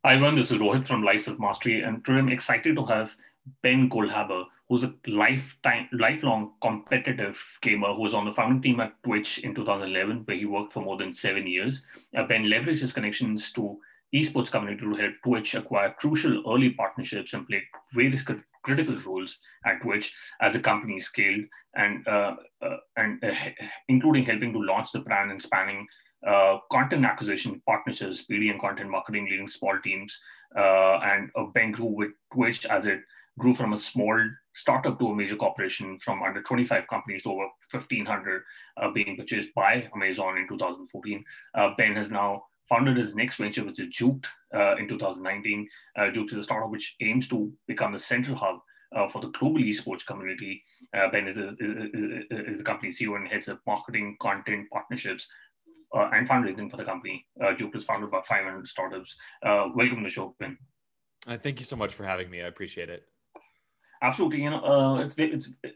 Hi everyone, this is Rohit from Life Self Mastery, and today I'm excited to have Ben Goldhaber, who's a lifelong competitive gamer who was on the founding team at Twitch in 2011, where he worked for more than 7 years. Ben leveraged his connections to esports community to help Twitch acquire crucial early partnerships and play various critical roles at Twitch as the company scaled, and including helping to launch the brand and spanning content acquisition, partnerships, PD and content marketing, leading small teams. And Ben grew with Twitch as it grew from a small startup to a major corporation, from under 25 companies to over 1,500 being purchased by Amazon in 2014. Ben has now founded his next venture, which is Juked, in 2019. Juked is a startup which aims to become the central hub for the global esports community. Ben is the company CEO and heads of marketing, content, partnerships, and fundraising for the company. Juked is founded by 500 startups. Welcome to the show, Ben. Thank you so much for having me. I appreciate it. Absolutely.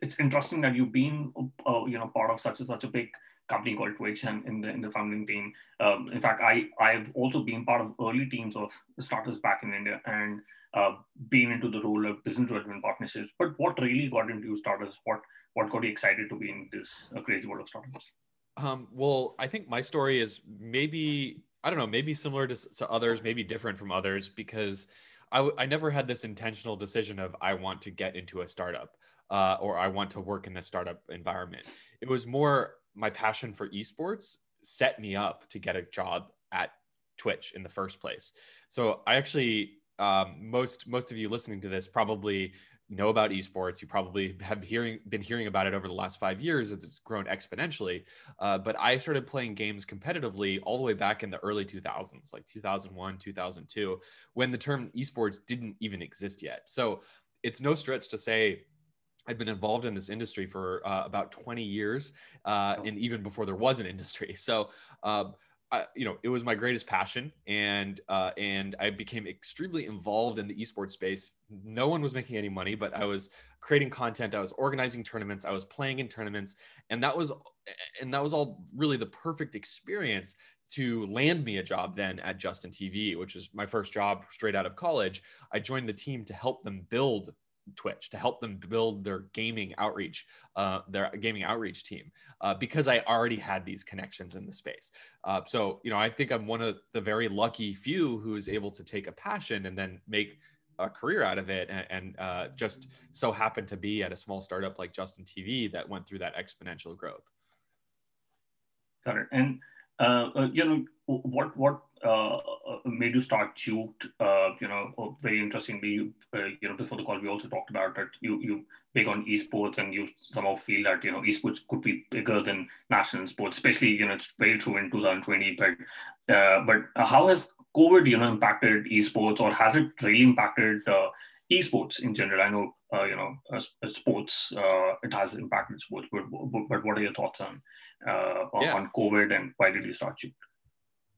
It's interesting that you've been part of such a big company called Twitch and in the founding team. In fact, I've also been part of early teams of startups back in India and been into the role of business development partnerships. But what really got into you startups? What got you excited to be in this crazy world of startups? Well, I think my story is maybe, I don't know, maybe similar to others, maybe different from others, because I never had this intentional decision of I want to get into a startup or I want to work in a startup environment. It was more my passion for esports set me up to get a job at Twitch in the first place. So I actually, most of you listening to this probably know about esports. You probably have been hearing about it over the last 5 years as it's grown exponentially. But I started playing games competitively all the way back in the early 2000s, like 2001, 2002, when the term esports didn't even exist yet. So it's no stretch to say I've been involved in this industry for about 20 years, and even before there was an industry. So it was my greatest passion, and I became extremely involved in the esports space. No one was making any money, but I was creating content, I was organizing tournaments, I was playing in tournaments, and that was all really the perfect experience to land me a job then at Justin TV, which was my first job straight out of college. I joined the team to help them build Twitch, to help them build their gaming outreach team, because I already had these connections in the space. So I think I'm one of the very lucky few who is able to take a passion and then make a career out of it, and just so happened to be at a small startup like Justin TV that went through that exponential growth. Got it. And what made you start Juked? Very interestingly, before the call, we also talked about that you big on esports, and you somehow feel that esports could be bigger than national sports, especially it's very true in 2020. But how has COVID impacted esports, or has it really impacted esports in general? I know sports, it has impacted sports, but what are your thoughts on COVID, and why did you start Juked?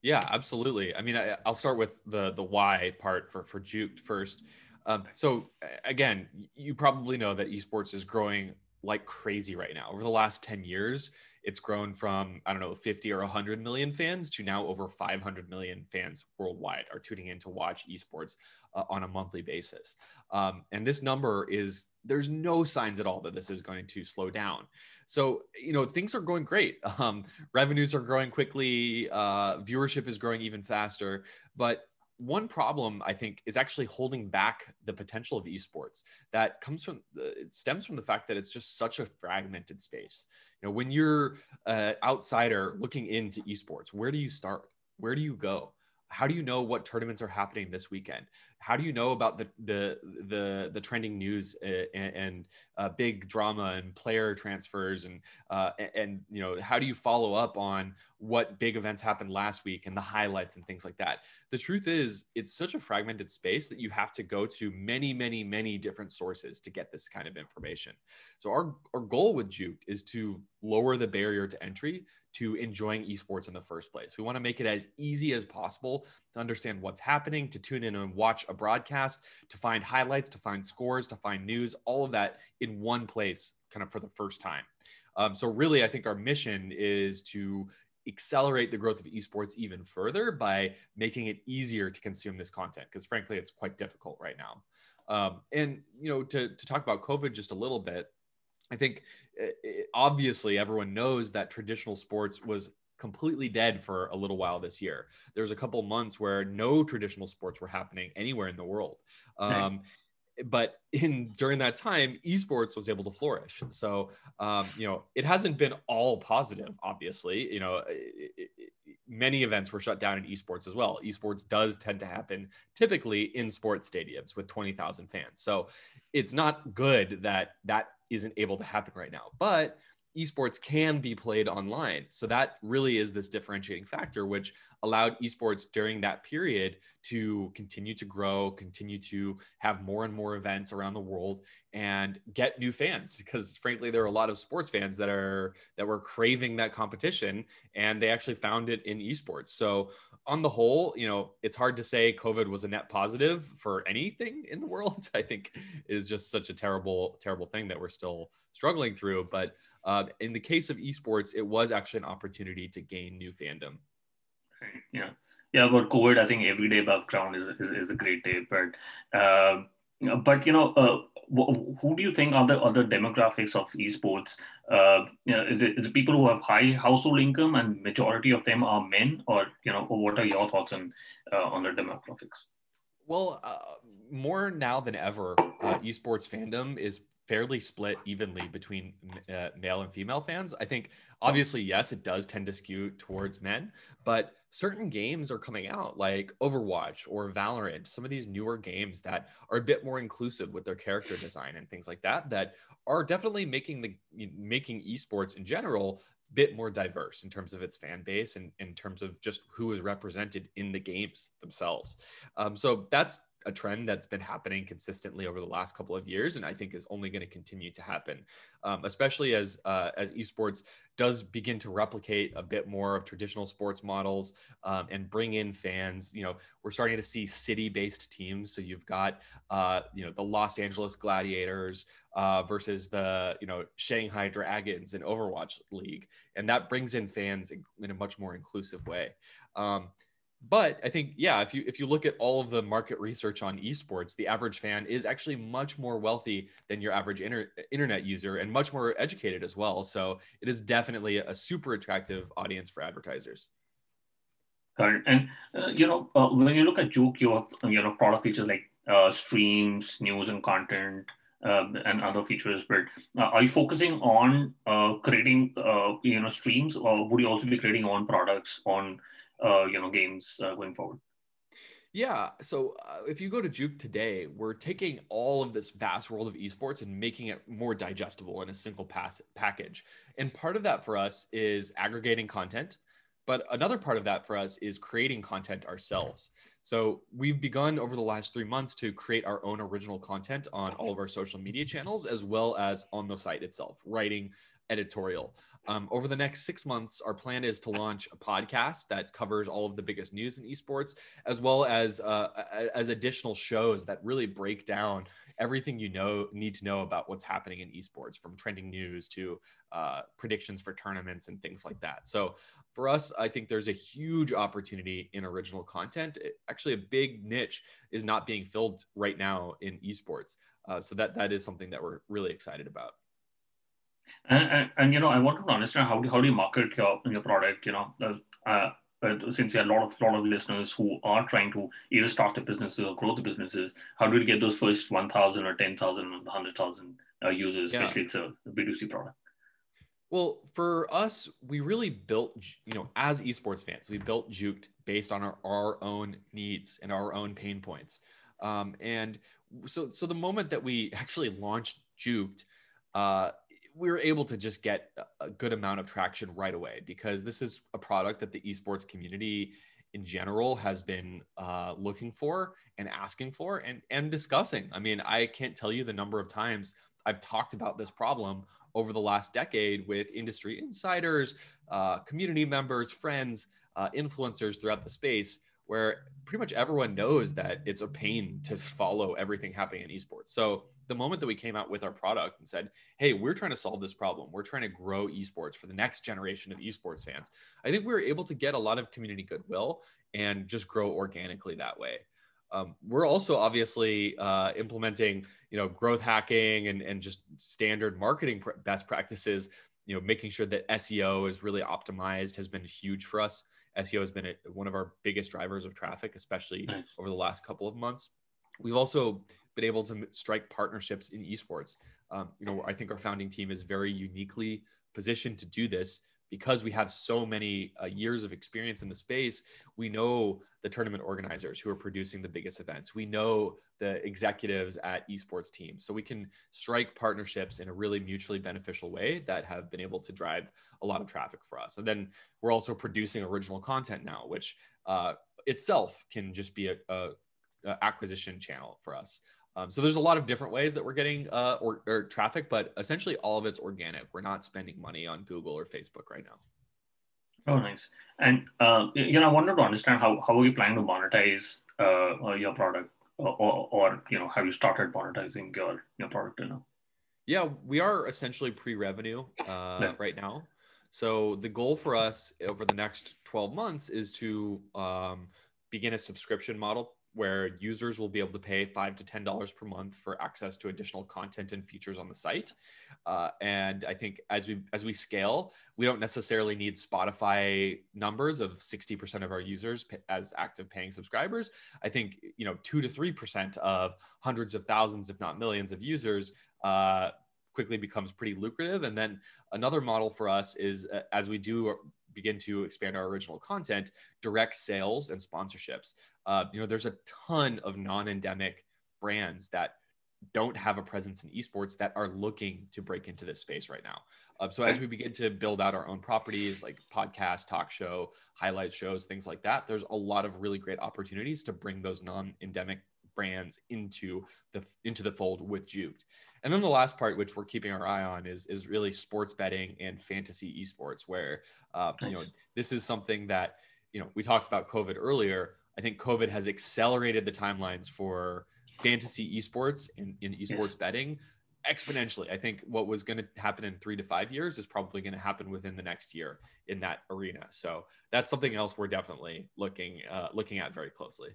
Yeah, absolutely. I mean, I'll start with the why part for Juked first. So again, you probably know that esports is growing like crazy right now. Over the last 10 years, it's grown from, 50 or 100 million fans to now over 500 million fans worldwide are tuning in to watch esports on a monthly basis. And this number there's no signs at all that this is going to slow down. So, things are going great. Revenues are growing quickly. Viewership is growing even faster. But one problem, I think, is actually holding back the potential of esports. That it stems from the fact that it's just such a fragmented space. When you're an outsider looking into esports, where do you start? Where do you go? How do you know what tournaments are happening this weekend? How do you know about the trending news and big drama and player transfers, and how do you follow up on what big events happened last week and the highlights and things like that? The truth is, it's such a fragmented space that you have to go to many, many, many different sources to get this kind of information. So our goal with Juked is to lower the barrier to entry to enjoying esports in the first place. We want to make it as easy as possible to understand what's happening, to tune in and watch a broadcast, to find highlights, to find scores, to find news, all of that in one place kind of for the first time. So really, I think our mission is to accelerate the growth of esports even further by making it easier to consume this content, because frankly, it's quite difficult right now. And to talk about COVID just a little bit, I think obviously everyone knows that traditional sports was completely dead for a little while this year. There's a couple months where no traditional sports were happening anywhere in the world. Right. But during that time, esports was able to flourish. So, it hasn't been all positive, obviously. Many events were shut down in esports as well. Esports does tend to happen typically in sports stadiums with 20,000 fans. So it's not good that isn't able to happen right now. But esports can be played online. So that really is this differentiating factor, which allowed esports during that period to continue to grow, continue to have more and more events around the world and get new fans. Because frankly, there are a lot of sports fans that were craving that competition, and they actually found it in esports. So on the whole, it's hard to say COVID was a net positive for anything in the world. I think is just such a terrible, terrible thing that we're still struggling through. But in the case of esports, it was actually an opportunity to gain new fandom. Yeah. Yeah, about COVID, I think every day above ground is a great day. But who do you think are the other demographics of esports? Is it people who have high household income and majority of them are men, or what are your thoughts on the demographics? Well, more now than ever, esports fandom is fairly split evenly between male and female fans. I think obviously, yes, it does tend to skew towards men, but certain games are coming out like Overwatch or Valorant, some of these newer games that are a bit more inclusive with their character design and things like that, that are definitely making esports in general bit more diverse in terms of its fan base and in terms of just who is represented in the games themselves. So that's a trend that's been happening consistently over the last couple of years, and I think is only going to continue to happen, especially as esports does begin to replicate a bit more of traditional sports models and bring in fans. We're starting to see city-based teams. So you've got the Los Angeles Gladiators versus the Shanghai Dragons in Overwatch League, and that brings in fans in a much more inclusive way. But I think, yeah, if you look at all of the market research on esports, the average fan is actually much more wealthy than your average internet user and much more educated as well. So it is definitely a super attractive audience for advertisers. Got it. And when you look at Juke, you have product features like streams, news, and content, and other features. But are you focusing on creating streams, or would you also be creating on products on games going forward? Yeah. So if you go to Juke today, we're taking all of this vast world of esports and making it more digestible in a single package. And part of that for us is aggregating content. But another part of that for us is creating content ourselves. So we've begun over the last 3 months to create our own original content on all of our social media channels, as well as on the site itself, writing, editorial. Over the next 6 months, our plan is to launch a podcast that covers all of the biggest news in esports, as well as additional shows that really break down everything need to know about what's happening in esports, from trending news to predictions for tournaments and things like that. So for us, I think there's a huge opportunity in original content. Actually, a big niche is not being filled right now in esports. So that is something that we're really excited about. And I wanted to understand how do you market your product? Since you have a lot of listeners who are trying to either start their businesses or grow the businesses, how do you get those first 1,000 or 10,000 or 100,000 users, especially it's a B2C product? Well, for us, we really built, as esports fans, we built Juked based on our own needs and our own pain points. And so the moment that we actually launched Juked, we were able to just get a good amount of traction right away, because this is a product that the esports community in general has been looking for and asking for and discussing. I mean, I can't tell you the number of times I've talked about this problem over the last decade with industry insiders, community members, friends, influencers throughout the space, where pretty much everyone knows that it's a pain to follow everything happening in esports. So the moment that we came out with our product and said, hey, we're trying to solve this problem, we're trying to grow esports for the next generation of esports fans, I think we were able to get a lot of community goodwill and just grow organically that way. We're also obviously implementing, growth hacking and just standard marketing best practices. Making sure that SEO is really optimized has been huge for us. SEO has been one of our biggest drivers of traffic, especially over the last couple of months. We've also been able to strike partnerships in esports. I think our founding team is very uniquely positioned to do this because we have so many years of experience in the space. We know the tournament organizers who are producing the biggest events. We know the executives at esports teams. So we can strike partnerships in a really mutually beneficial way that have been able to drive a lot of traffic for us. And then we're also producing original content now, which itself can just be a acquisition channel for us. So there's a lot of different ways that we're getting or traffic, but essentially all of it's organic. We're not spending money on Google or Facebook right now. Oh, nice. And I wanted to understand how are you planning to monetize your product, or have you started monetizing your product now? Yeah, we are essentially pre-revenue right now. So the goal for us over the next 12 months is to begin a subscription model where users will be able to pay $5 to $10 per month for access to additional content and features on the site. And I think as we scale, we don't necessarily need Spotify numbers of 60% of our users as active paying subscribers. I think 2 to 3% of hundreds of thousands, if not millions, of users quickly becomes pretty lucrative. And then another model for us is as we do begin to expand our original content, direct sales and sponsorships. There's a ton of non-endemic brands that don't have a presence in esports that are looking to break into this space right now. So as we begin to build out our own properties like podcast, talk show, highlight shows, things like that, there's a lot of really great opportunities to bring those non-endemic brands into the fold with Juked. And then the last part, which we're keeping our eye on, is really sports betting and fantasy esports, where this is something that we talked about COVID earlier. I think COVID has accelerated the timelines for fantasy esports in esports betting exponentially. I think what was going to happen in 3 to 5 years is probably going to happen within the next year in that arena. So that's something else we're definitely looking at very closely.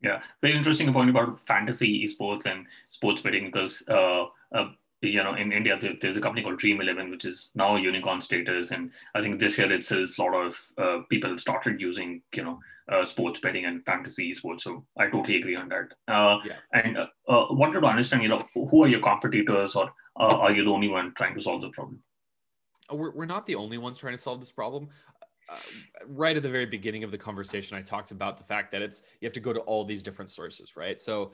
Yeah, very interesting point about fantasy esports and sports betting, because in India there's a company called Dream 11, which is now unicorn status, and I think this year itself a lot of people have started using sports betting and fantasy esports. So I totally agree on that. And wanted to understand who are your competitors, or are you the only one trying to solve the problem? We're not the only ones trying to solve this problem. Right at the very beginning of the conversation, I talked about the fact that you have to go to all these different sources, right? So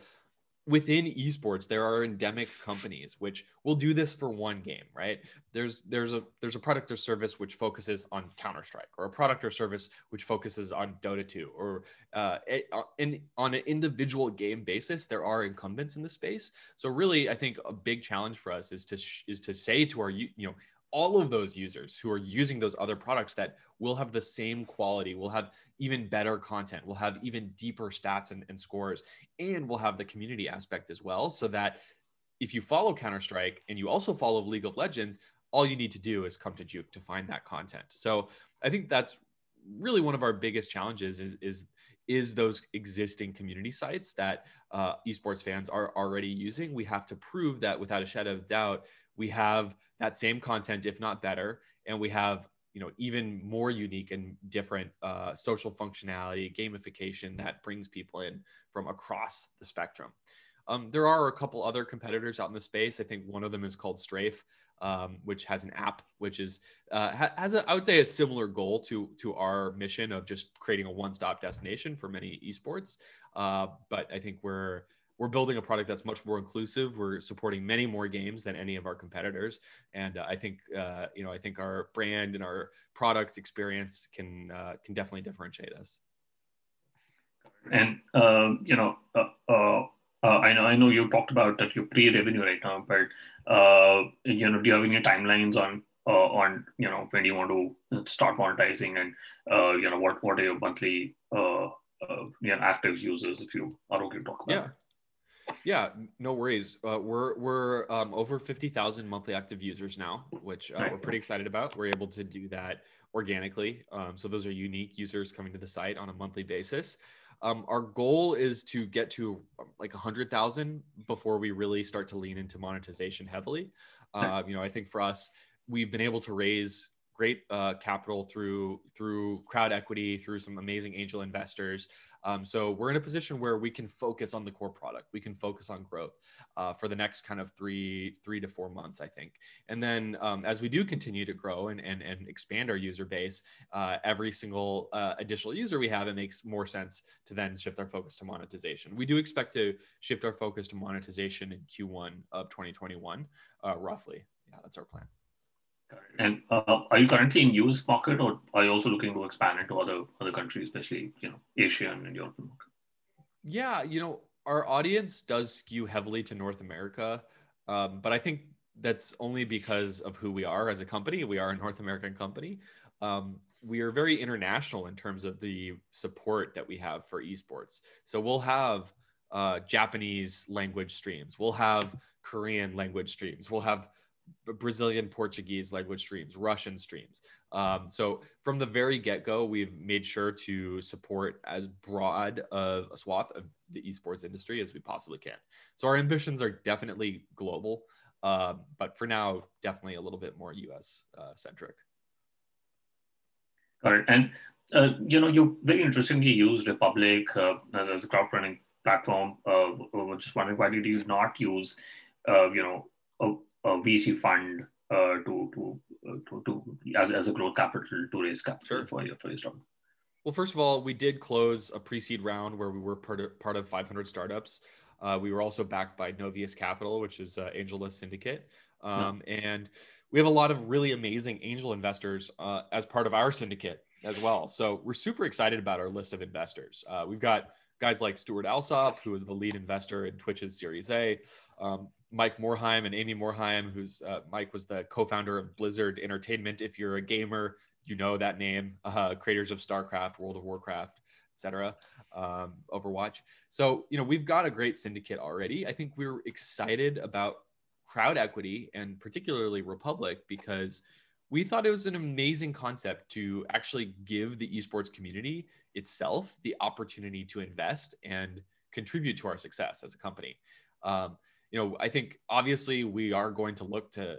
within esports, there are endemic companies which will do this for one game, right? There's a product or service which focuses on Counter-Strike, or a product or service which focuses on Dota 2, or on an individual game basis, there are incumbents in the space. So really, I think a big challenge for us is to say to our all of those users who are using those other products that will have the same quality, will have even better content, will have even deeper stats and scores, and will have the community aspect as well. So that if you follow Counter-Strike and you also follow League of Legends, all you need to do is come to Juke to find that content. So I think that's really one of our biggest challenges is those existing community sites that esports fans are already using. We have to prove that without a shadow of doubt, we have that same content, if not better, and we have even more unique and different social functionality, gamification that brings people in from across the spectrum. There are a couple other competitors out in the space. I think one of them is called Strafe, which has an app which is has I would say a similar goal to our mission of just creating a one-stop destination for many esports. But I think we're building a product that's much more inclusive. We're supporting many more games than any of our competitors, and I think our brand and our product experience can definitely differentiate us. And I know you talked about that you're pre-revenue right now, but do you have any timelines on when you want to start monetizing, and what are your monthly active users, if you are okay to talk about? Yeah. Yeah, no worries. We're over 50,000 monthly active users now, which we're pretty excited about. We're able to do that organically. So those are unique users coming to the site on a monthly basis. Our goal is to get to like 100,000 before we really start to lean into monetization heavily. I think for us, we've been able to raise great capital through crowd equity, through some amazing angel investors. So we're in a position where we can focus on the core product. We can focus on growth for the next kind of three to 4 months, I think. And then as we do continue to grow and expand our user base, every single additional user we have, it makes more sense to then shift our focus to monetization. We do expect to shift our focus to monetization in Q1 of 2021, roughly. Yeah, that's our plan. And are you currently in US market, or are you also looking to expand into other countries, especially Asian and European market? Yeah, our audience does skew heavily to North America, but I think that's only because of who we are as a company. We are a North American company. We are very international in terms of the support that we have for esports. So we'll have Japanese language streams. We'll have Korean language streams. We'll have Brazilian Portuguese language streams, Russian streams. So from the very get-go, we've made sure to support as broad of a swath of the esports industry as we possibly can. So our ambitions are definitely global, but for now, definitely a little bit more US centric. Got it. And you very interestingly used Republic as a crowdfunding platform. Just wondering, why did you not use a VC fund as a growth capital to raise capital for your startup? Well, first of all, we did close a pre-seed round where we were part of 500 startups. We were also backed by Novius Capital, which is an AngelList syndicate. And we have a lot of really amazing angel investors as part of our syndicate as well. So we're super excited about our list of investors. We've got guys like Stuart Alsop, who is the lead investor in Twitch's Series A, Mike Morheim and Amy Morheim, Mike was the co-founder of Blizzard Entertainment. If you're a gamer, you know that name, creators of StarCraft, World of Warcraft, etc., Overwatch. So, we've got a great syndicate already. I think we're excited about crowd equity and particularly Republic because we thought it was an amazing concept to actually give the esports community itself the opportunity to invest and contribute to our success as a company. I think obviously we are going to look to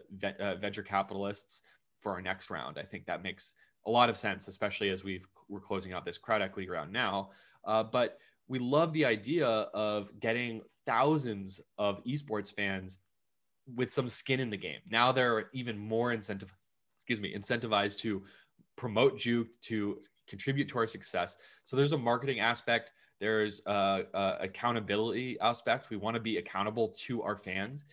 venture capitalists for our next round. I think that makes a lot of sense, especially as we're closing out this crowd equity round now. But we love the idea of getting thousands of esports fans with some skin in the game. Now they're even more incentivized to promote Juked, to contribute to our success. So there's a marketing aspect. There's a accountability aspect. We want to be accountable to our fans.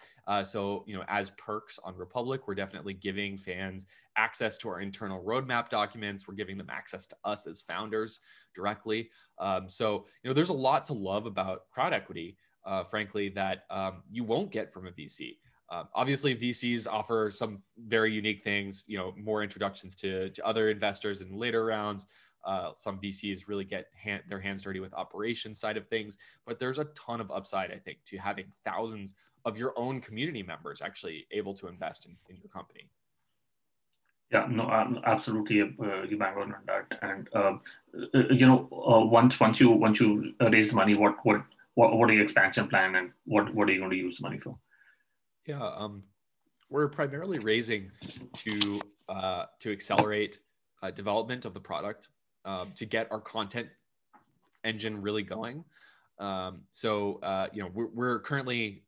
So, as perks on Republic, we're definitely giving fans access to our internal roadmap documents. We're giving them access to us as founders directly. So, there's a lot to love about crowd equity, frankly, that you won't get from a VC. Obviously, VCs offer some very unique things, more introductions to other investors in later rounds. Some VCs really get their hands dirty with operations side of things, but there's a ton of upside, I think, to having thousands of your own community members actually able to invest in your company. Yeah, no, absolutely, you bang on that. And once you raise money, what are your expansion plan, and what are you going to use the money for? Yeah, we're primarily raising to accelerate development of the product, to get our content engine really going. We're currently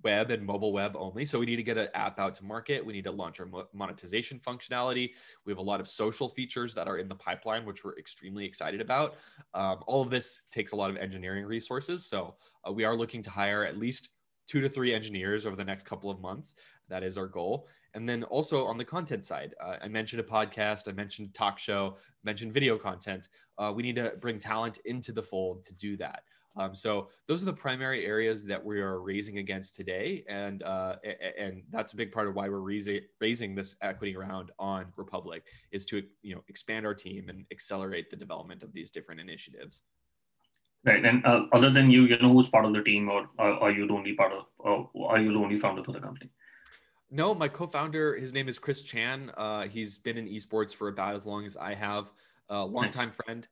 web and mobile web only. So we need to get an app out to market. We need to launch our monetization functionality. We have a lot of social features that are in the pipeline, which we're extremely excited about. All of this takes a lot of engineering resources. So we are looking to hire at least 2 to 3 engineers over the next couple of months. That is our goal. And then also on the content side, I mentioned a podcast, I mentioned talk show, mentioned video content. We need to bring talent into the fold to do that. So those are the primary areas that we are raising against today. And that's a big part of why we're raising this equity round on Republic, is to expand our team and accelerate the development of these different initiatives. Right. And other than you, who's part of the team, or are you the only part of, are you the only founder for the company? No, my co-founder, his name is Chris Chan. He's been in esports for about as long as I have. A longtime friend.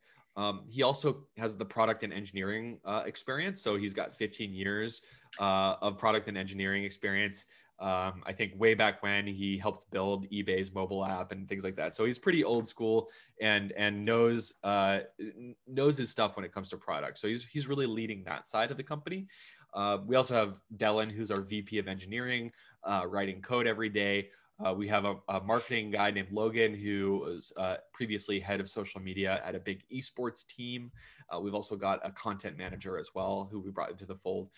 He also has the product and engineering experience. So he's got 15 years of product and engineering experience. I think way back when he helped build eBay's mobile app and things like that. So he's pretty old school and knows his stuff when it comes to product. So he's really leading that side of the company. We also have Dylan, who's our VP of engineering, writing code every day. We have a marketing guy named Logan, who was previously head of social media at a big esports team. We've also got a content manager as well, who we brought into the fold.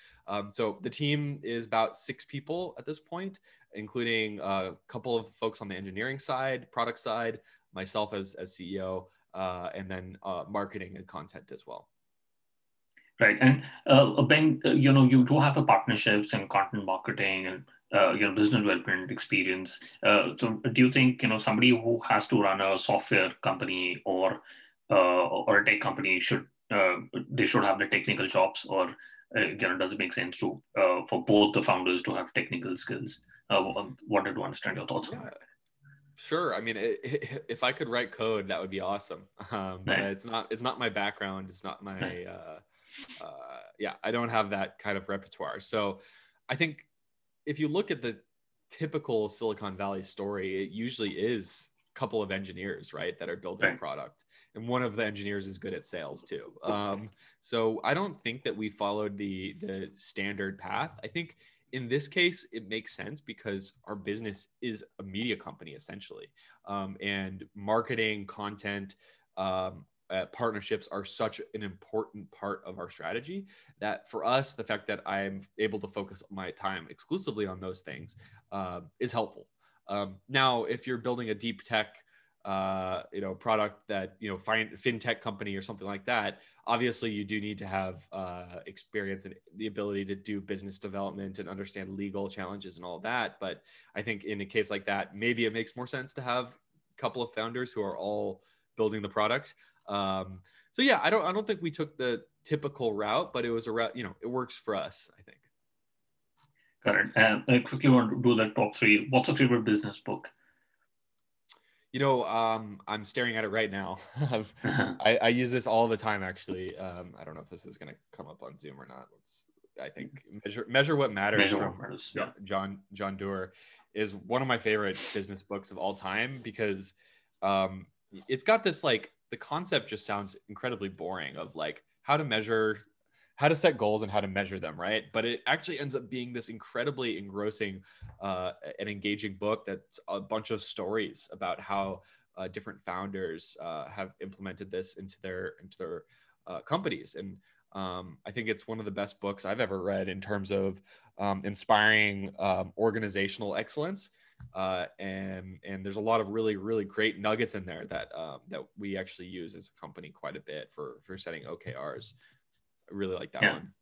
So the team is about 6 people at this point, including a couple of folks on the engineering side, product side, myself as CEO, and then marketing and content as well. Right. And Ben, you do have a partnerships and content marketing and business development experience. So do you think, somebody who has to run a software company or a tech company they should have the technical chops, or does it make sense to for both the founders to have technical skills? Wanted to understand your thoughts on that. Sure. I mean, if I could write code, that would be awesome. But Right. it's not my background. It's not my, I don't have that kind of repertoire. So I think if you look at the typical Silicon Valley story, it usually is a couple of engineers, right, that are building a product. And one of the engineers is good at sales too. So I don't think that we followed the standard path. I think in this case, it makes sense because our business is a media company essentially, and marketing, content, partnerships are such an important part of our strategy that for us, the fact that I'm able to focus my time exclusively on those things is helpful. Now, if you're building a deep tech product that, fintech company or something like that, obviously you do need to have experience and the ability to do business development and understand legal challenges and all that. But I think in a case like that, maybe it makes more sense to have a couple of founders who are all building the product. So yeah, I don't think we took the typical route, but it was a route, it works for us, I think. Correct. And I quickly want to do the top 3. What's your favorite business book? I'm staring at it right now. I use this all the time, actually. I don't know if this is going to come up on Zoom or not. I think Measure What Matters from John Doerr is one of my favorite business books of all time because it's got this, like, the concept just sounds incredibly boring of like how to set goals and how to measure them, right? But it actually ends up being this incredibly engrossing and engaging book that's a bunch of stories about how different founders have implemented this into their companies. And I think it's one of the best books I've ever read in terms of inspiring organizational excellence. And there's a lot of really, really great nuggets in there that we actually use as a company quite a bit for setting OKRs. I really like that one.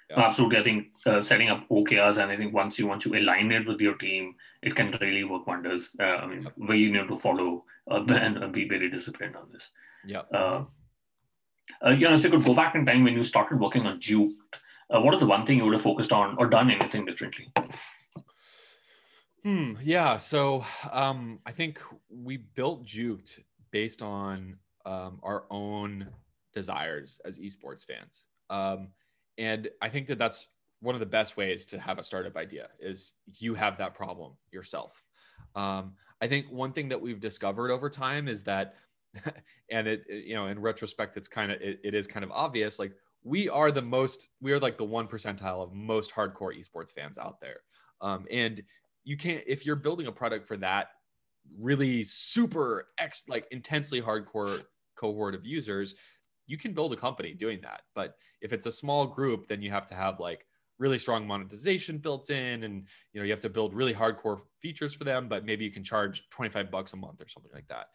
Yeah. Absolutely. I think setting up OKRs, and I think once you align it with your team, it can really work wonders. Where you need to follow and be very disciplined on this. Yeah. So you could go back in time when you started working on Juked. What is the one thing you would have focused on or done anything differently? Yeah. So I think we built Juked based on our own desires as esports fans. And I think that that's one of the best ways to have a startup idea is you have that problem yourself. I think one thing that we've discovered over time is that, and in retrospect, it is kind of obvious. Like we are like the 1 percentile of most hardcore esports fans out there. And you can't, if you're building a product for that really super intensely hardcore cohort of users, you can build a company doing that. But if it's a small group, then you have to have like really strong monetization built in, and you have to build really hardcore features for them, but maybe you can charge $25 a month or something like that.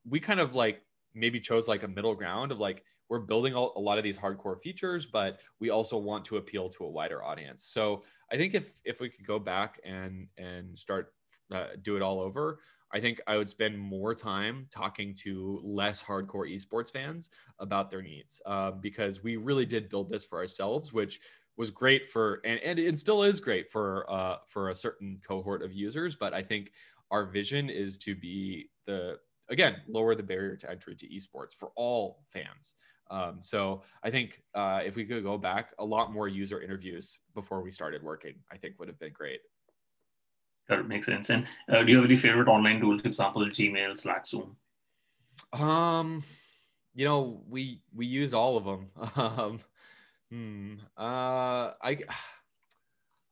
We kind of like maybe chose like a middle ground of like, we're building a lot of these hardcore features, but we also want to appeal to a wider audience. So I think if we could go back and start do it all over, I think I would spend more time talking to less hardcore esports fans about their needs, because we really did build this for ourselves, which was great for, and it still is great for a certain cohort of users. But I think our vision is to be again, lower the barrier to entry to esports for all fans. So I think if we could go back, a lot more user interviews before we started working, I think would have been great. That makes sense. And do you have any favorite online tools, for example, Gmail, Slack, Zoom? We use all of them.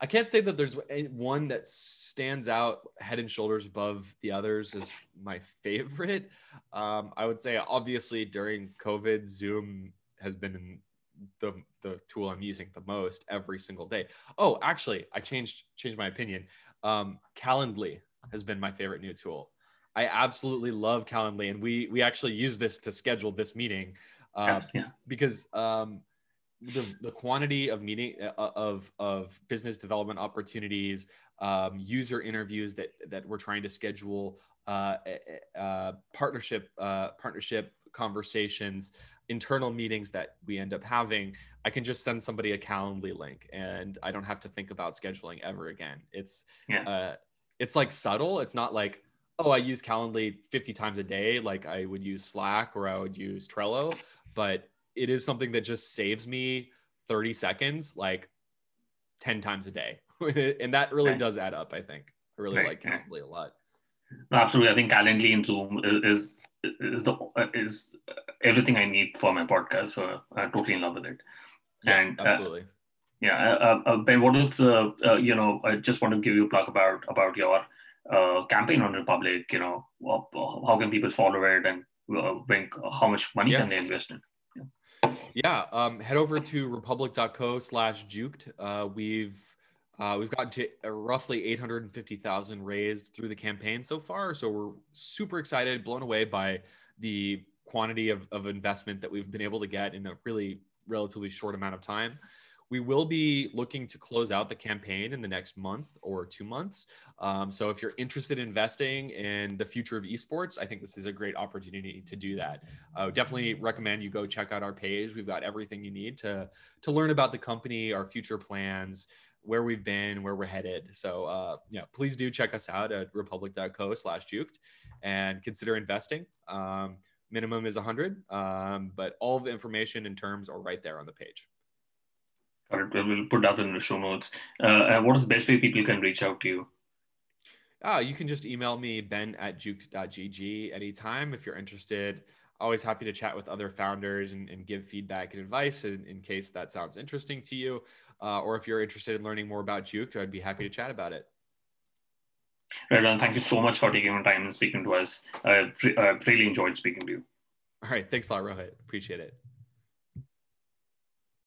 I can't say that there's one that stands out head and shoulders above the others as my favorite. I would say obviously during COVID, Zoom has been the tool I'm using the most every single day. Oh, actually, I changed my opinion. Calendly has been my favorite new tool. I absolutely love Calendly, and we actually use this to schedule this meeting, because the quantity of of business development opportunities, user interviews that we're trying to schedule, partnership conversations, internal meetings that we end up having. I can just send somebody a Calendly link, and I don't have to think about scheduling ever again. It's like subtle. It's not like, oh, I use Calendly 50 times a day like I would use Slack or I would use Trello, but it is something that just saves me 30 seconds, like 10 times a day. And that really does add up, I think. I really like Calendly a lot. No, absolutely. I think Calendly and Zoom is everything I need for my podcast. So I'm totally in love with it. Yeah, and absolutely. Ben, what is I just want to give you a plug about your campaign on Republic. How can people follow it, and how much money can they invest in? Head over to republic.co/juked. We've gotten to roughly 850,000 raised through the campaign so far. So we're super excited, blown away by the quantity of investment that we've been able to get in a really relatively short amount of time. We will be looking to close out the campaign in the next month or 2 months. So if you're interested in investing in the future of esports, I think this is a great opportunity to do that. I would definitely recommend you go check out our page. We've got everything you need to learn about the company, our future plans, where we've been, where we're headed. So please do check us out at republic.co/juked and consider investing. Minimum is 100, but all of the information and terms are right there on the page. We'll put that in the show notes. What is the best way people can reach out to you? You can just email me, ben@juked.gg, anytime if you're interested. Always happy to chat with other founders and give feedback and advice in case that sounds interesting to you. Or if you're interested in learning more about Juked, I'd be happy to chat about it. Right on. Thank you so much for taking the time and speaking to us. I really enjoyed speaking to you. All right. Thanks a lot, Rohit. Appreciate it.